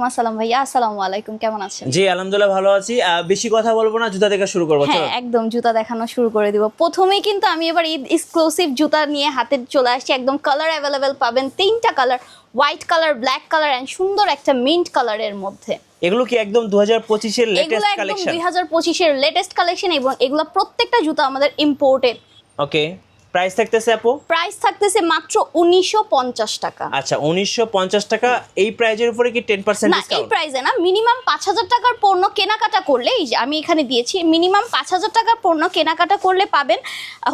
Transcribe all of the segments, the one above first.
আসসালাম ভাইয়া, আসসালামু আলাইকুম, কেমন আছেন? জি আলহামদুলিল্লাহ ভালো আছি। বেশি কথা বলবো না, জুতা থেকে শুরু করবো। হ্যাঁ একদম, জুতা দেখানো শুরু করে দিব। প্রথমেই কিন্তু আমি এবার ঈদ এক্সক্লুসিভ জুতা নিয়ে হাতে চলে আসছি। একদম কালার অ্যাভেলেবেল পাবেন, 3টা colour, white colour, black colour and সুন্দর একটা মিন্ট কালারের মধ্যে। এগুলো কি একদম 2025 এর লেটেস্ট এগুলো কালেকশন? একদম 2025 এর লেটেস্ট কালেকশন এবং এগুলো প্রত্যেকটা জুতা আমাদের ইম্পোর্টেড। ওকে, প্রাইস থাকতেছে আপু? প্রাইস থাকতেছে মাত্র 1950 টাকা। আচ্ছা 1950 টাকা। এই প্রাইজের উপরে কি 10% না, এই ডিসকাউন্ট? প্রাইসে না, মিনিমাম 5000 টাকার পণ্য কেনাকাটা করলে, এই যে আমি এখানে দিয়েছি, মিনিমাম 5000 টাকার পণ্য কেনাকাটা করলে পাবেন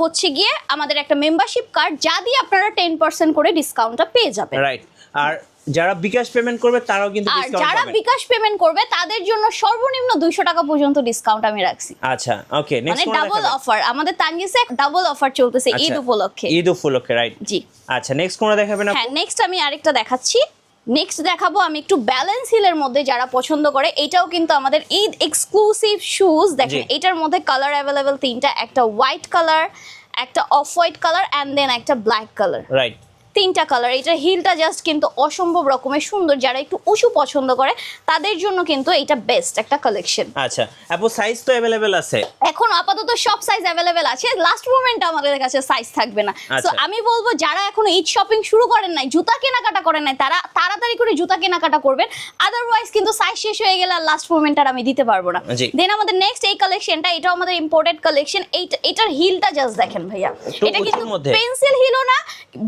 হচ্ছে গিয়ে আমাদের একটা মেম্বারশিপ কার্ড, যা দিয়ে আপনারা 10% করে ডিসকাউন্টটা পেয়ে যাবেন। রাইট। আর যারা বিকাশ পেমেন্ট করবে তারাও কিন্তু আর ডিসকাউন্ট যারা পাবে। বিকাশ পেমেন্ট করবে তাদের জন্য সর্বনিম্ন 200 টাকা পর্যন্ত ডিসকাউন্ট আমি রাখছি। আচ্ছা ওকে, মানে নেক্সট কোন ডাবল দেখাবেন? অফার, আমাদের তানজিসে ডাবল অফার চলতেছে ঈদ উপলক্ষে। ঈদ উপলক্ষে, রাইট। জি আচ্ছা নেক্সট কোন দেখাবেন আপু? হ্যাঁ, নেক্সট আমি আরেকটা দেখাচ্ছি। নেক্সট দেখাবো আমি একটু ব্যালেন্স হিলের মধ্যে, যারা পছন্দ করে। এটাও কিন্তু আমাদের ঈদ এক্সক্লুসিভ শুজ। দেখেন এটার মধ্যে কালার অ্যাভেলেবেল 3টা, একটা হোয়াইট কালার, একটা off white colour and then একটা ব্ল্যাক কালার। রাইট, 3টা কালার। এটা হিলটা জাস্ট কিন্তু অসম্ভব রকমের সুন্দর। যারা একটু উঁচু পছন্দ করে তাদের জন্য কিন্তু এটা বেস্ট একটা কালেকশন। আচ্ছা আপু সাইজ তো अवेलेबल আছে? এখন আপাতত সব সাইজ অ্যাভেলেবেল আছে, লাস্ট মোমেন্টে আমাদের কাছে সাইজ থাকবে না। সো আমি বলবো যারা এখনো ঈদ শপিং শুরু করেন নাই, জুতা কেনাকাটা করেন নাই, তারা তাড়াতাড়ি করে জুতা কেনাকাটা করবেন। আদারওয়াইজ কিন্তু সাইজ শেষ হয়ে গেলে আর লাস্ট মোমেন্ট আর আমি দিতে পারবো না। দেন আমাদের নেক্সট এই কালেকশনটা, এটাও আমাদের ইম্পোর্টেড কালেকশন। এটার হিলটা জাস্ট দেখেন ভাইয়া, এটা কিন্তু পেন্সিল হিলও না,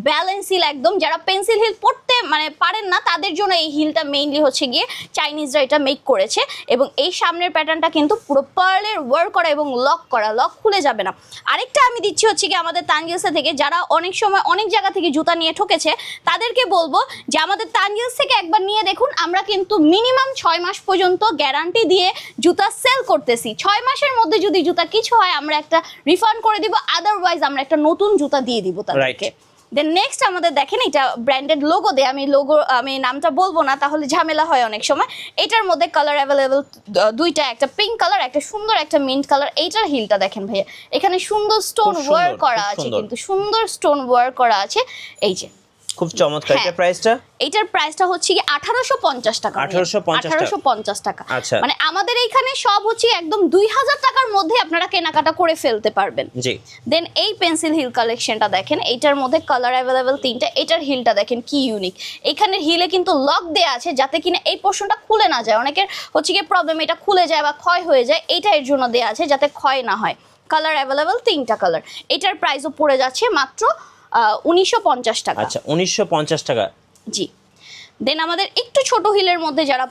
ব্যালেন্স হিল একদম। যারা পেন্সিল হিল পড়তে মানে পারেন না তাদের জন্য এই হিলটা মেইনলি হচ্ছে গিয়ে চাইনিজরা এটা মেক করেছে। এবং এই সামনের প্যাটার্নটা কিন্তু পুরো পার্লের ওয়ার্ক করা এবং লক করা, লক খুলে যাবে না। আরেকটা আমি দিচ্ছি হচ্ছে কি আমাদের তানজিলস থেকে, যারা অনেক সময় অনেক জায়গা থেকে জুতা নিয়ে ঠকেছে, তাদেরকে বলবো যে আমাদের তানজিলস থেকে একবার নিয়ে দেখুন। আমরা কিন্তু মিনিমাম 6 মাস পর্যন্ত গ্যারান্টি দিয়ে জুতা সেল করতেছি। 6 মাসের মধ্যে যদি জুতা কিছু হয় আমরা একটা রিফান্ড করে দিব, আদারওয়াইজ আমরা একটা নতুন জুতা দিয়ে দিব তাদেরকে। দেন নেক্সট আমাদের দেখেন, এটা ব্র্যান্ডেড লোগো দেয়। আমি নামটা বলবো না, তাহলে ঝামেলা হয় অনেক সময়। এটার মধ্যে কালার অ্যাভেলেবেল 2টা, একটা পিঙ্ক কালার, একটা সুন্দর একটা মিন্ট কালার। এইটার হিলটা দেখেন ভাইয়া, এখানে সুন্দর স্টোন ওয়ার্ক করা আছে, কিন্তু সুন্দর স্টোন ওয়ার্ক করা আছে। এই যে খুব চমৎকার। এটা প্রাইসটা? এটার প্রাইসটা হচ্ছে কি 1850 টাকা। 1850 টাকা। মানে আমাদের এইখানে সব হচ্ছে একদম 2000 টাকার মধ্যে আপনারা কেনাকাটা করে ফেলতে পারবেন। জি। দেন এই পেন্সিল হিল কালেকশনটা দেখেন, এটার মধ্যে কালার অ্যাভেলেবেল 3টা। এটার হিলটা দেখেন কি ইউনিক, এখানে হিলে কিন্তু লক দেয়া আছে যাতে কিনা এই পোর্শনটা খুলে না যায়। অনেকের হচ্ছে কি প্রবলেম, এটা খুলে যায় বা ক্ষয় হয়ে যায়, এইটা এর জন্য দেয়া আছে যাতে ক্ষয় না হয়। কালার অ্যাভেলেবেল 3টা কালার। এটার প্রাইসও পড়ে যাচ্ছে মাত্র 1950 টাকা। আচ্ছা 1950 টাকা। জি। দেন আমাদের একটু ছোট হিলের মধ্যে যারা